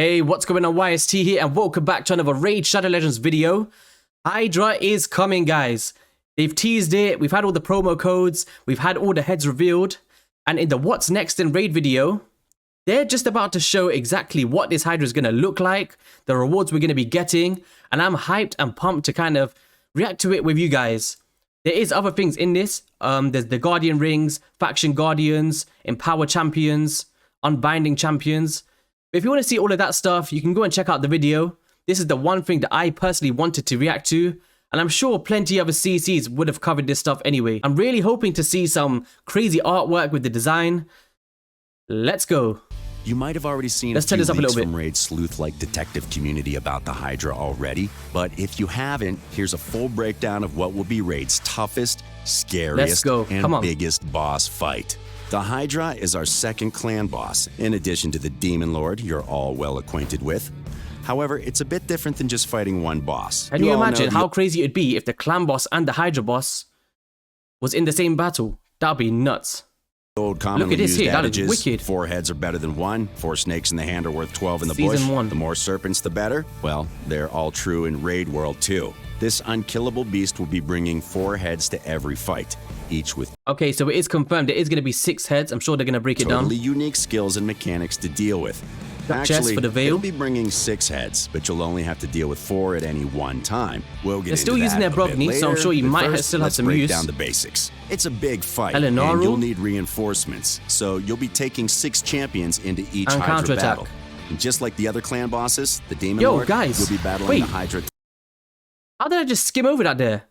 Hey, what's going on? YST here, and welcome back to another Raid Shadow Legends video. Hydra is coming, guys. They've teased it, we've had all the promo codes, we've had all the heads revealed, and in the What's Next in Raid video, they're just about to show exactly what this Hydra is going to look like, the rewards we're going to be getting, and I'm hyped and pumped to kind of react to it with you guys. There is other things in this. There's the Guardian Rings, Faction Guardians, Empower Champions, Unbinding Champions. If you want to see all of that stuff, you can go and check out the video. This is the one thing that I personally wanted to react to, and I'm sure plenty of other CCs would have covered this stuff anyway. I'm really hoping to see some crazy artwork with the design. Let's go. You might have already seen a few leaks from Raid's sleuth-like detective community about the Hydra already, but if you haven't, here's a full breakdown of what will be Raid's toughest, scariest, and biggest boss fight. The Hydra is our second clan boss, in addition to the Demon Lord you're all well acquainted with. However, it's a bit different than just fighting one boss. Can you imagine how crazy it'd be if the clan boss and the Hydra boss was in the same battle? That'd be nuts. Old commonly used adages, 4 heads are better than 1, 4 snakes in the hand are worth 12 in the bush, the more serpents the better. Well, they're all true in Raid World too. This unkillable beast will be bringing 4 heads to every fight, each with... Okay, so it is confirmed there is going to be 6 heads. I'm sure they're going to break it down. Totally unique skills and mechanics to deal with. Actually, for the veil. They'll be bringing 6 heads, but you'll only have to deal with 4 at any one time. We'll get They're still using their Brogni, so I'm sure you might still have some use. Let's break down the basics. It's a big fight, Elenaru, and you'll need reinforcements, so you'll be taking 6 champions into each Hydra battle. And just like the other clan bosses, the Demon Lord will be battling the Hydra. How did I just skim over that there?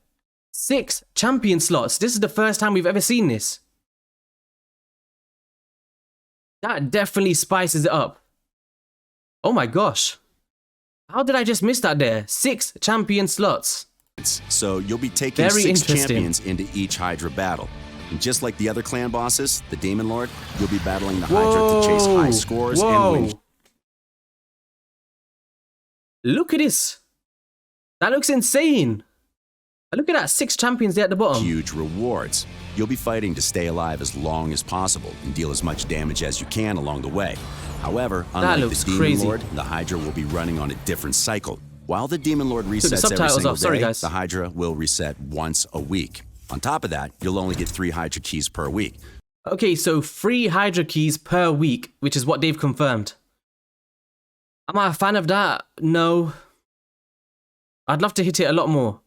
6 champion slots. This is the first time we've ever seen this. That definitely spices it up. Oh my gosh. How did I just miss that there? 6 champion slots. So you'll be taking 6 champions into each Hydra battle. And just like the other clan bosses, the Demon Lord, you'll be battling the Hydra to chase high scores and win. Look at this. That looks insane. Look at that, 6 champions there at the bottom. Huge rewards. You'll be fighting to stay alive as long as possible and deal as much damage as you can along the way. However, unlike the Demon Lord, the Hydra will be running on a different cycle. While the Demon Lord resets every single day, the Hydra will reset once a week. On top of that, you'll only get 3 Hydra keys per week. Okay, so 3 Hydra keys per week, which is what they've confirmed. Am I a fan of that? No. I'd love to hit it a lot more.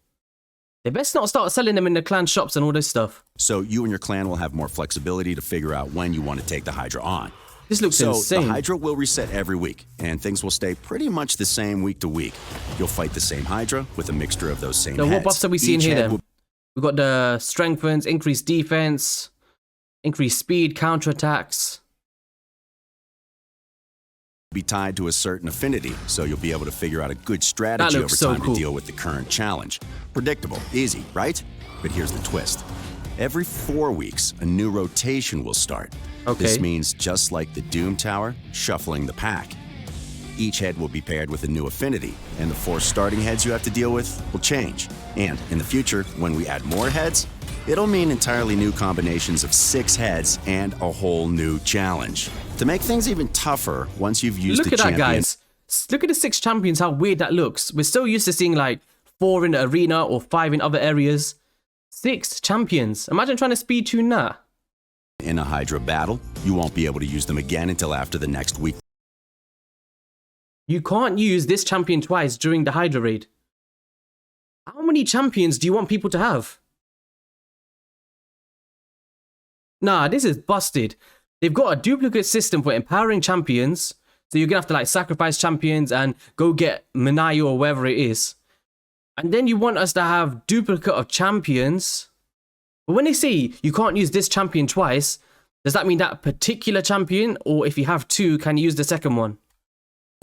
They best not start selling them in the clan shops and all this stuff. So you and your clan will have more flexibility to figure out when you want to take the Hydra on. This looks insane. The Hydra will reset every week, and things will stay pretty much the same week to week. You'll fight the same Hydra with a mixture of those same heads. What buffs are we seeing here then? We've got the strengthens, increased defense, increased speed, counterattacks. Be tied to a certain affinity, so you'll be able to figure out a good strategy over time to deal with the current challenge. Predictable, easy, right? But here's the twist. Every 4 weeks, a new rotation will start. This means, just like the Doom Tower, shuffling the pack. Each head will be paired with a new affinity, and the 4 starting heads you have to deal with will change. And in the future, when we add more heads, it'll mean entirely new combinations of 6 heads and a whole new challenge. To make things even tougher, once you've used the champion... Look at that, guys. Look at the 6 champions, how weird that looks. We're so used to seeing like 4 in the arena or 5 in other areas. 6 champions. Imagine trying to speed tune that. In a Hydra battle, you won't be able to use them again until after the next week. You can't use this champion twice during the Hydra raid. How many champions do you want people to have? Nah, this is busted. They've got a duplicate system for empowering champions, so you're gonna have to like sacrifice champions and go get Minayu or wherever it is. And then you want us to have duplicate of champions. But when they say you can't use this champion twice, does that mean that particular champion, or if you have 2, can you use the second one?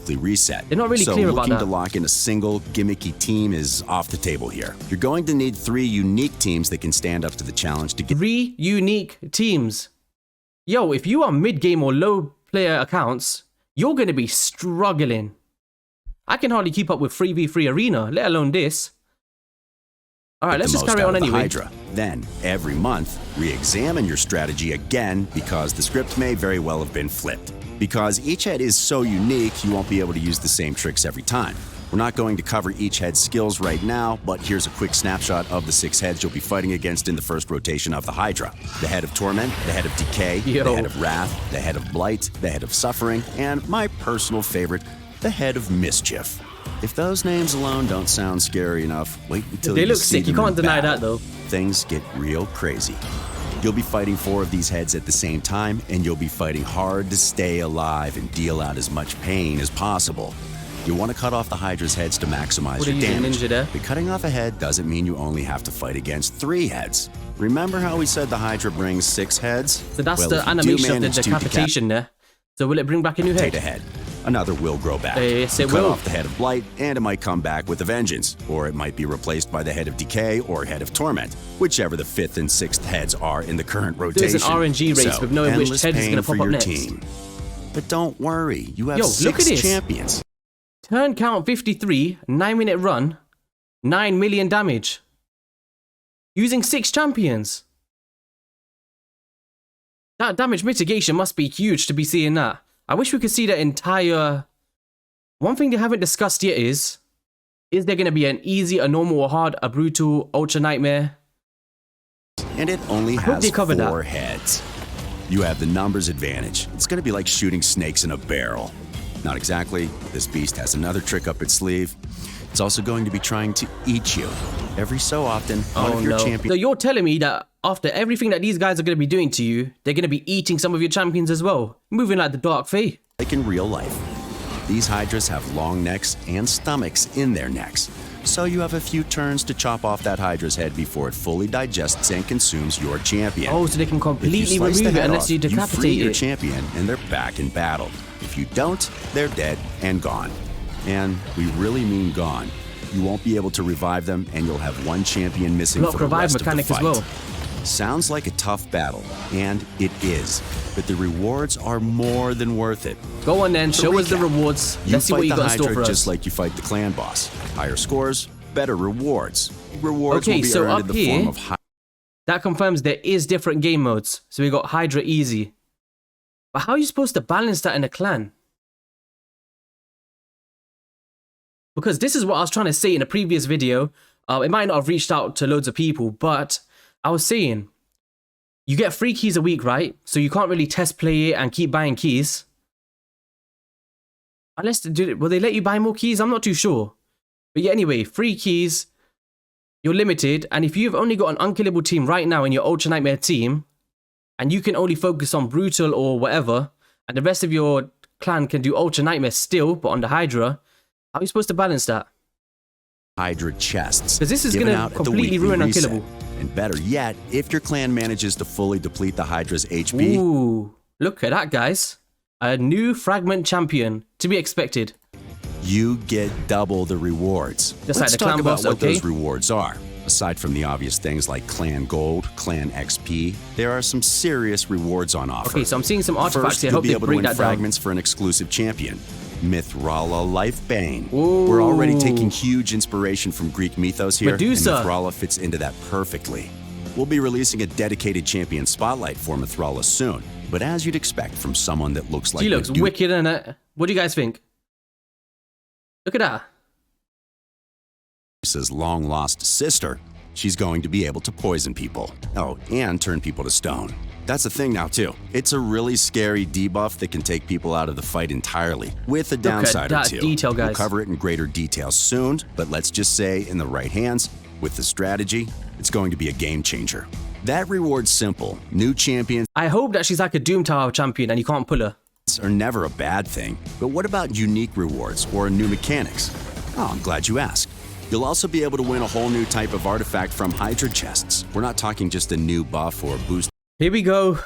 Reset. They're not really clear about that. So looking to lock in a single gimmicky team is off the table here. You're going to need 3 unique teams that can stand up to the challenge to get 3 unique teams. Yo, if you are mid-game or low player accounts, you're going to be struggling. I can hardly keep up with 3v3 arena, let alone this. All right, let's just carry on anyway. Hydra. Then, every month, re-examine your strategy again because the script may very well have been flipped. Because each head is so unique, you won't be able to use the same tricks every time. We're not going to cover each head's skills right now, but here's a quick snapshot of the 6 heads you'll be fighting against in the first rotation of the Hydra. The head of Torment, the head of Decay, the head of Wrath, the head of Blight, the head of Suffering, and my personal favorite, the head of Mischief. If those names alone don't sound scary enough, wait until they you look see sick. You them can't in deny battle. that though. Things get real crazy. You'll be fighting 4 of these heads at the same time, and you'll be fighting hard to stay alive and deal out as much pain as possible. You want to cut off the Hydra's heads to maximize your damage. But cutting off a head doesn't mean you only have to fight against 3 heads. Remember how we said the Hydra brings 6 heads? So that's the animation of the decapitation there. So will it bring back a new head? Take a head. Another will grow back. Yes, it will. will. Cut off the head of Blight, and it might come back with a vengeance. Or it might be replaced by the head of Decay or head of Torment, whichever the 5th and 6th heads are in the current rotation. There's an RNG race with knowing which head is going to pop up next. Team. But don't worry, you have 6 champions. Turn count 53, 9-minute run, 9 million damage. Using 6 champions. That damage mitigation must be huge to be seeing that. I wish we could see the entire... One thing they haven't discussed yet is there going to be an easy, a normal, or hard, a brutal, ultra nightmare? And it only has 4 heads. You have the numbers advantage. It's going to be like shooting snakes in a barrel. Not exactly. This beast has another trick up its sleeve. It's also going to be trying to eat you. Every so often, one of your champions... So you're telling me that after everything that these guys are going to be doing to you, they're going to be eating some of your champions as well? Moving like the Dark Fae. Like in real life. These Hydras have long necks and stomachs in their necks. So you have a few turns to chop off that Hydra's head before it fully digests and consumes your champion. Oh, so they can completely remove it unless you decapitate you free your champion and they're back in battle. If you don't, they're dead and gone. And we really mean gone. You won't be able to revive them, and you'll have 1 champion missing for the rest of the fight. As well. Sounds like a tough battle, and it is. But the rewards are more than worth it. Go on then, show us the rewards. Let's see what you got in store for us. Just like you fight the clan boss. Higher scores, better rewards. Rewards will be earned in the form of that confirms there is different game modes. So we got Hydra easy. But how are you supposed to balance that in a clan? Because this is what I was trying to say in a previous video. It might not have reached out to loads of people, but I was saying, you get 3 keys a week, right? So you can't really test play it and keep buying keys. Unless, will they let you buy more keys? I'm not too sure. But yeah, anyway, 3 keys, you're limited. And if you've only got an unkillable team right now in your Ultra Nightmare team, and you can only focus on Brutal or whatever, and the rest of your clan can do Ultra Nightmare still, but on the Hydra, how are you supposed to balance that? Hydra chests. Because this is going to completely ruin Unkillable. And better yet, if your clan manages to fully deplete the Hydra's HP... Ooh, look at that, guys. A new fragment champion, to be expected. You get double the rewards. Just Let's like the talk clan about boss, what those rewards are. Aside from the obvious things like Clan Gold, Clan XP, there are some serious rewards on offer. Okay, so I'm seeing some artifacts First, here. I hope you'll be able to win that fragments for an exclusive champion. Mithrala Lifebane. Ooh. We're already taking huge inspiration from Greek mythos here, Medusa. And Mithrala fits into that perfectly. We'll be releasing a dedicated champion spotlight for Mithrala soon, but as you'd expect from someone that looks like she looks wicked, innit? What do you guys think? Look at that. Medusa's long-lost sister, she's going to be able to poison people. Oh, and turn people to stone. That's a thing now, too. It's a really scary debuff that can take people out of the fight entirely, with a downside or two. Detail, guys. We'll cover it in greater detail soon, but let's just say in the right hands, with the strategy, it's going to be a game changer. That reward's simple. New champions... I hope that she's like a Doom Tower champion and you can't pull her. ...are never a bad thing. But what about unique rewards or new mechanics? Oh, I'm glad you asked. You'll also be able to win a whole new type of artifact from Hydra chests. We're not talking just a new buff or boost. Here we go.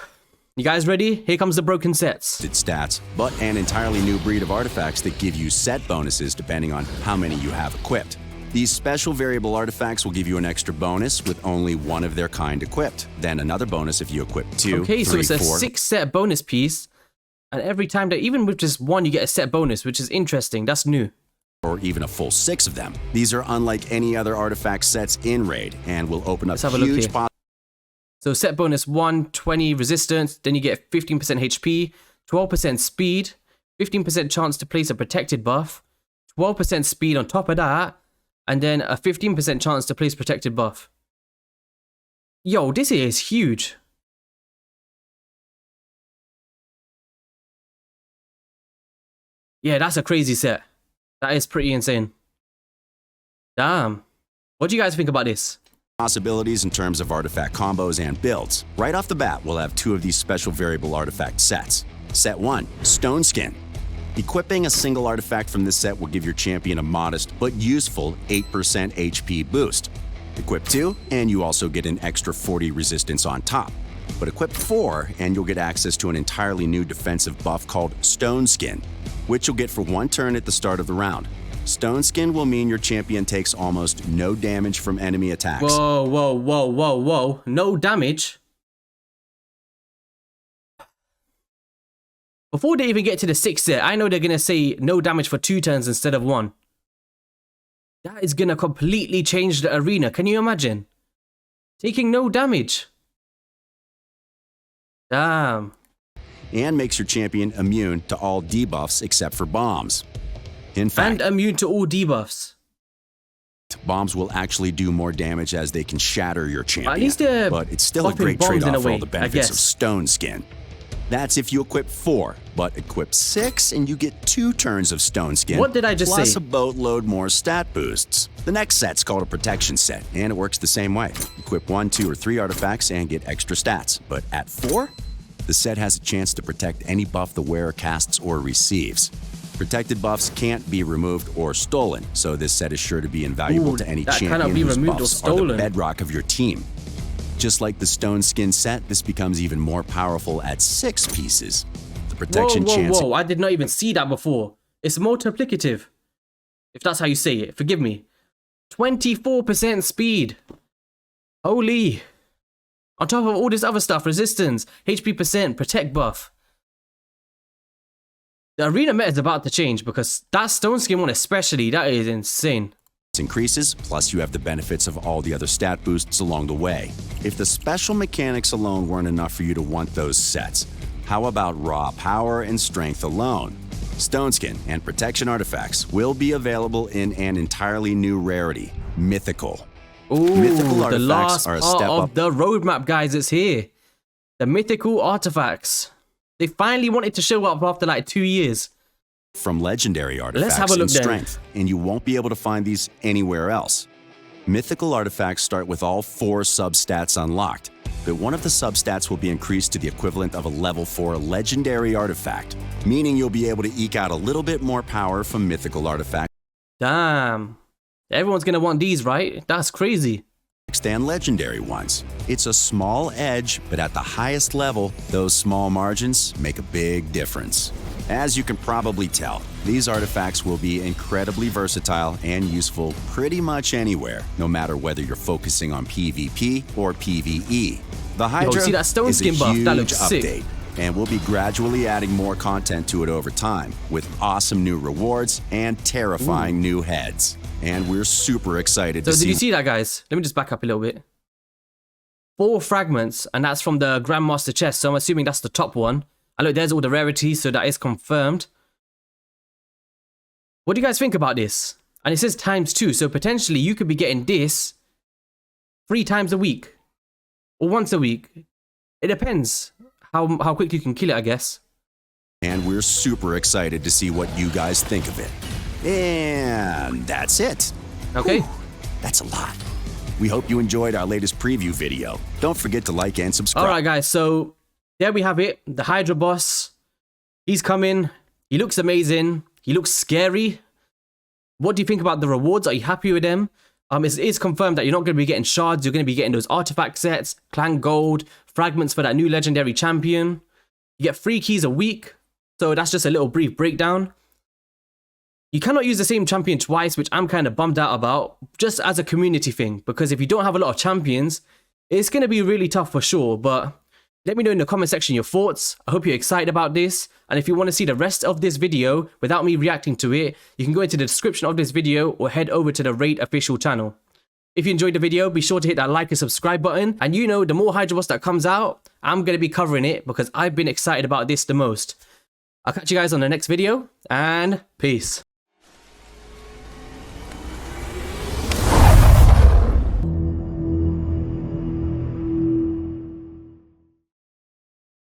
You guys ready? Here comes the broken sets. Stats, but an entirely new breed of artifacts that give you set bonuses depending on how many you have equipped. These special variable artifacts will give you an extra bonus with only one of their kind equipped. Then another bonus if you equip 2, okay, 3, so it's a 4. 6 set bonus piece. And every time that, even with just one, you get a set bonus, which is interesting. That's new. or even a full 6 of them. These are unlike any other artifact sets in Raid and will open up huge possibilities. So set bonus 1, 20 resistance, then you get 15% HP, 12% speed, 15% chance to place a protected buff, 12% speed on top of that, and then a 15% chance to place protected buff. Yo, this is huge. Yeah, that's a crazy set. That is pretty insane. Damn. What do you guys think about this? Possibilities in terms of artifact combos and builds. Right off the bat, we'll have 2 of these special variable artifact sets. Set 1, Stone Skin. Equipping a single artifact from this set will give your champion a modest but useful 8% HP boost. Equip 2, and you also get an extra 40 resistance on top. But equip 4, and you'll get access to an entirely new defensive buff called Stone Skin, which you'll get for 1 turn at the start of the round. Stone Skin will mean your champion takes almost no damage from enemy attacks. Whoa, whoa, whoa, whoa, whoa. No damage? Before they even get to the 6th set, I know they're going to say no damage for 2 turns instead of 1. That is going to completely change the arena. Can you imagine? Taking no damage. Damn. And makes your champion immune to all debuffs except for bombs. In fact, and immune to all debuffs. Bombs will actually do more damage as they can shatter your champion. At least they're but it's still a great trade-off for all the benefits of Stone Skin. That's if you equip 4, but equip 6 and you get 2 turns of Stone Skin. What did I just say? Plus a boatload more stat boosts. The next set's called a protection set, and it works the same way. Equip 1, 2, or 3 artifacts and get extra stats. But at 4, the set has a chance to protect any buff the wearer casts or receives. Protected buffs can't be removed or stolen, so this set is sure to be invaluable to any champion whose buffs are the bedrock of your team. Just like the Stone Skin set, this becomes even more powerful at 6 pieces. The protection chance... Whoa, I did not even see that before. It's multiplicative. If that's how you say it, forgive me. 24% speed. Holy. On top of all this other stuff, resistance, HP percent, protect buff. The arena meta is about to change because that Stone Skin one especially, that is insane. Increases, plus you have the benefits of all the other stat boosts along the way. If the special mechanics alone weren't enough for you to want those sets, how about raw power and strength alone? Stone Skin and protection artifacts will be available in an entirely new rarity, Mythical. Ooh, Mythical the last are a part step of up. the roadmap, guys, it's here. The Mythical artifacts. They finally wanted to show up after like 2 years. From legendary artifacts Let's have a look and strength, and you won't be able to find these anywhere else. Mythical artifacts start with all 4 substats unlocked, but one of the substats will be increased to the equivalent of a level 4 legendary artifact, meaning you'll be able to eke out a little bit more power from mythical artifacts. Damn. Everyone's gonna want these, right? That's crazy. And legendary ones. It's a small edge, but at the highest level, those small margins make a big difference. As you can probably tell, these artifacts will be incredibly versatile and useful pretty much anywhere, no matter whether you're focusing on PvP or PvE. The Hydra see that Stone is a Skin buff? huge That looks update, sick. and we'll be gradually adding more content to it over time, with awesome new rewards and terrifying new heads. And we're super excited to see... So did you see that, guys? Let me just back up a little bit. 4 fragments, and that's from the Grandmaster chest, so I'm assuming that's the top one. And look, there's all the rarities, so that is confirmed. What do you guys think about this? And it says ×2, so potentially you could be getting this 3 times a week. Or once a week. It depends how quickly you can kill it, I guess. And we're super excited to see what you guys think of it. And that's it. Okay. Whew, that's a lot. We hope you enjoyed our latest preview video. Don't forget to like and subscribe. Alright guys, so there we have it. The Hydra boss. He's coming. He looks amazing. He looks scary. What do you think about the rewards? Are you happy with them? It is confirmed that you're not going to be getting shards. You're going to be getting those artifact sets, clan gold, fragments for that new legendary champion. You get 3 keys a week. So that's just a little brief breakdown. You cannot use the same champion twice, which I'm kind of bummed out about, just as a community thing. Because if you don't have a lot of champions, it's going to be really tough for sure. But Let me know in the comment section your thoughts. I hope you're excited about this. And if you want to see the rest of this video without me reacting to it, you can go into the description of this video or head over to the Raid official channel. If you enjoyed the video, be sure to hit that like and subscribe button. And you know, the more Hydra boss that comes out, I'm going to be covering it because I've been excited about this the most. I'll catch you guys on the next video, and peace.